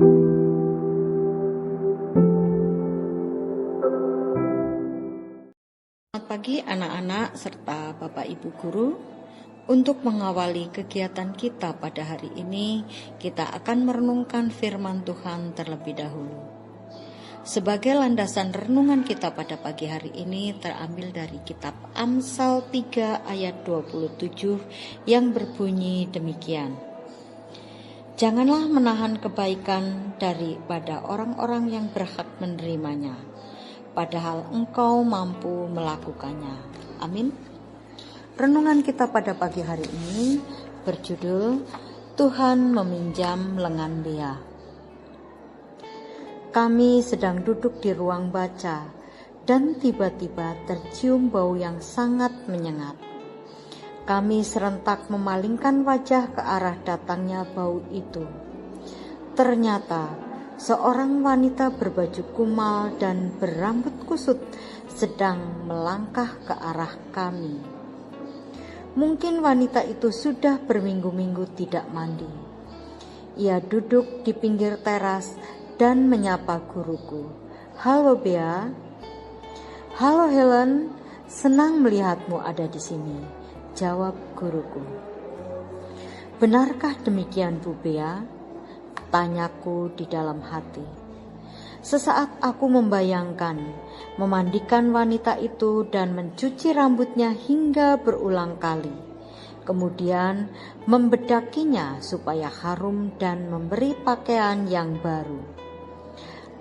Selamat pagi anak-anak serta Bapak Ibu Guru. Untuk mengawali kegiatan kita pada hari ini, kita akan merenungkan firman Tuhan terlebih dahulu. Sebagai landasan renungan kita pada pagi hari ini terambil dari kitab Amsal 3 ayat 27 yang berbunyi demikian. Janganlah menahan kebaikan daripada orang-orang yang berhak menerimanya, padahal engkau mampu melakukannya. Amin. Renungan kita pada pagi hari ini berjudul Tuhan meminjam lengan Bea. Kami sedang duduk di ruang baca dan tiba-tiba tercium bau yang sangat menyengat. Kami serentak memalingkan wajah ke arah datangnya bau itu. Ternyata seorang wanita berbaju kumal dan berambut kusut sedang melangkah ke arah kami. Mungkin wanita itu sudah berminggu-minggu tidak mandi. Ia duduk di pinggir teras dan menyapa guruku. "Halo Bea." "Halo Helen, senang melihatmu ada di sini," jawab guruku. "Benarkah demikian Bu Bea?" tanyaku di dalam hati. Sesaat aku membayangkan memandikan wanita itu dan mencuci rambutnya hingga berulang kali, kemudian membedakinya supaya harum dan memberi pakaian yang baru.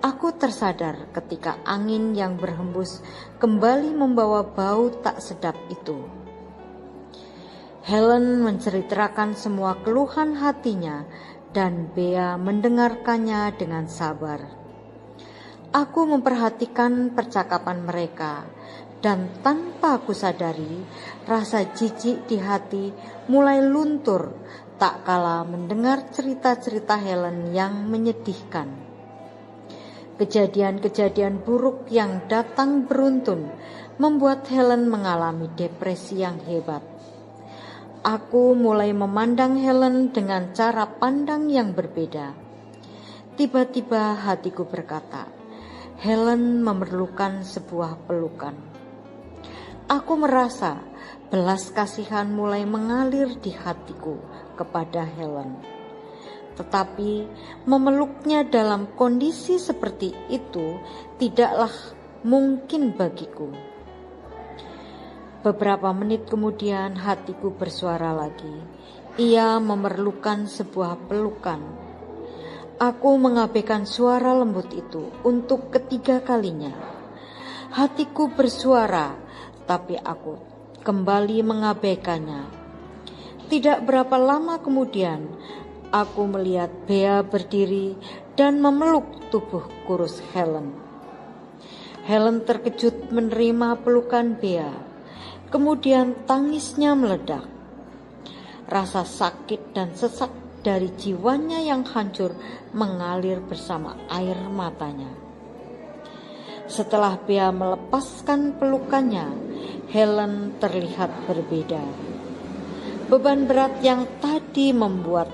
Aku tersadar ketika angin yang berhembus kembali membawa bau tak sedap itu. Helen menceritakan semua keluhan hatinya dan Bea mendengarkannya dengan sabar. Aku memperhatikan percakapan mereka, dan tanpa aku sadari, rasa jijik di hati mulai luntur tak kala mendengar cerita-cerita Helen yang menyedihkan. Kejadian-kejadian buruk yang datang beruntun membuat Helen mengalami depresi yang hebat. Aku mulai memandang Helen dengan cara pandang yang berbeda. Tiba-tiba hatiku berkata, Helen memerlukan sebuah pelukan. Aku merasa belas kasihan mulai mengalir di hatiku kepada Helen. Tetapi memeluknya dalam kondisi seperti itu tidaklah mungkin bagiku. Beberapa menit kemudian hatiku bersuara lagi. Ia memerlukan sebuah pelukan. Aku mengabaikan suara lembut itu untuk ketiga kalinya. Hatiku bersuara, tapi aku kembali mengabaikannya. Tidak berapa lama kemudian, aku melihat Bea berdiri dan memeluk tubuh kurus Helen. Helen terkejut menerima pelukan Bea. Kemudian tangisnya meledak. Rasa sakit dan sesak dari jiwanya yang hancur mengalir bersama air matanya. Setelah Bea melepaskan pelukannya, Helen terlihat berbeda. Beban berat yang tadi membuat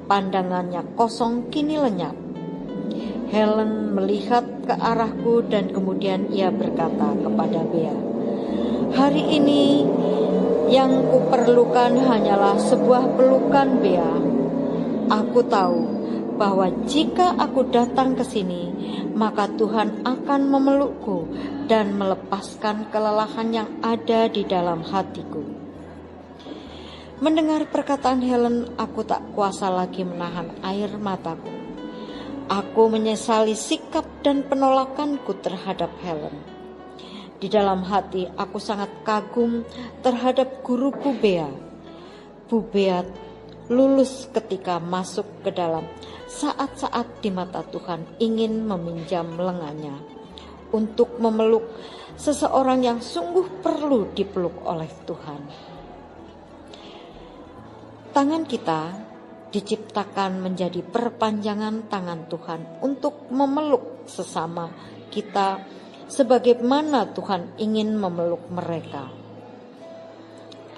pandangannya kosong kini lenyap. Helen melihat ke arahku dan kemudian ia berkata kepada Bea, "Hari ini yang kuperlukan hanyalah sebuah pelukan, Bea. Aku tahu bahwa jika aku datang ke sini, maka Tuhan akan memelukku dan melepaskan kelelahan yang ada di dalam hatiku." Mendengar perkataan Helen, aku tak kuasa lagi menahan air mataku. Aku menyesali sikap dan penolakanku terhadap Helen. Di dalam hati aku sangat kagum terhadap guruku Bea. Bu Bea lulus ketika masuk ke dalam saat-saat di mata Tuhan ingin meminjam lengannya untuk memeluk seseorang yang sungguh perlu dipeluk oleh Tuhan. Tangan kita diciptakan menjadi perpanjangan tangan Tuhan untuk memeluk sesama kita sebagaimana Tuhan ingin memeluk mereka.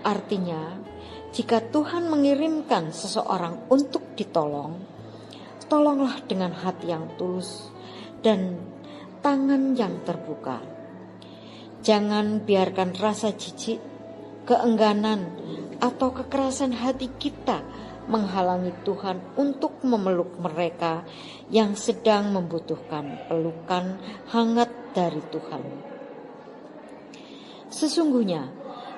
Artinya, jika Tuhan mengirimkan seseorang untuk ditolong, tolonglah dengan hati yang tulus dan tangan yang terbuka. Jangan biarkan rasa jijik, keengganan, atau kekerasan hati kita menghalangi Tuhan untuk memeluk mereka yang sedang membutuhkan pelukan hangat dari Tuhan. Sesungguhnya,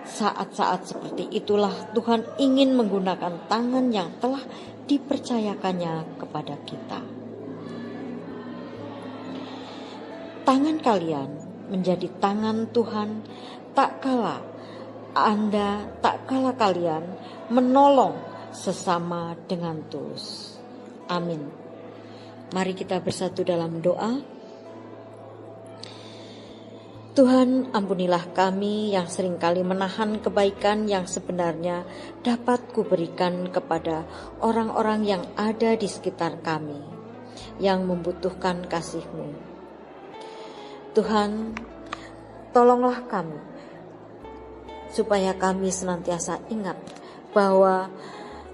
saat-saat seperti itulah Tuhan ingin menggunakan tangan yang telah dipercayakannya kepada kita. Tangan kalian menjadi tangan Tuhan tak kala kalian menolong sesama dengan tulus. Amin. Mari kita bersatu dalam doa. Tuhan, ampunilah kami yang seringkali menahan kebaikan yang sebenarnya dapat kuberikan kepada orang-orang yang ada di sekitar kami, yang membutuhkan kasih-Mu. Tuhan, tolonglah kami, supaya kami senantiasa ingat bahwa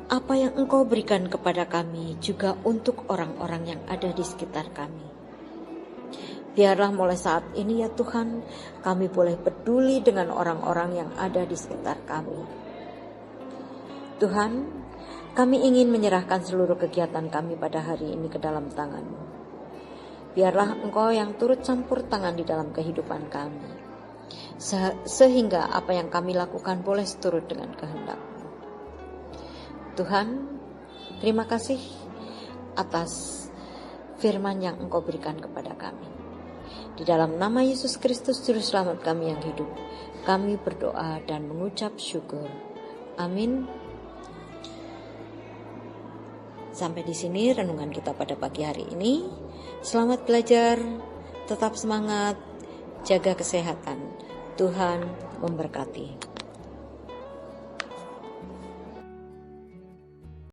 apa yang Engkau berikan kepada kami juga untuk orang-orang yang ada di sekitar kami. Biarlah mulai saat ini ya Tuhan, kami boleh peduli dengan orang-orang yang ada di sekitar kami. Tuhan, kami ingin menyerahkan seluruh kegiatan kami pada hari ini ke dalam tangan-Mu. Biarlah Engkau yang turut campur tangan di dalam kehidupan kami, sehingga apa yang kami lakukan boleh seturut dengan kehendak-Mu. Tuhan, terima kasih atas firman yang Engkau berikan kepada kami. Di dalam nama Yesus Kristus Juru Selamat kami yang hidup, kami berdoa dan mengucap syukur. Amin. Sampai di sini renungan kita pada pagi hari ini. Selamat belajar, tetap semangat, jaga kesehatan. Tuhan memberkati.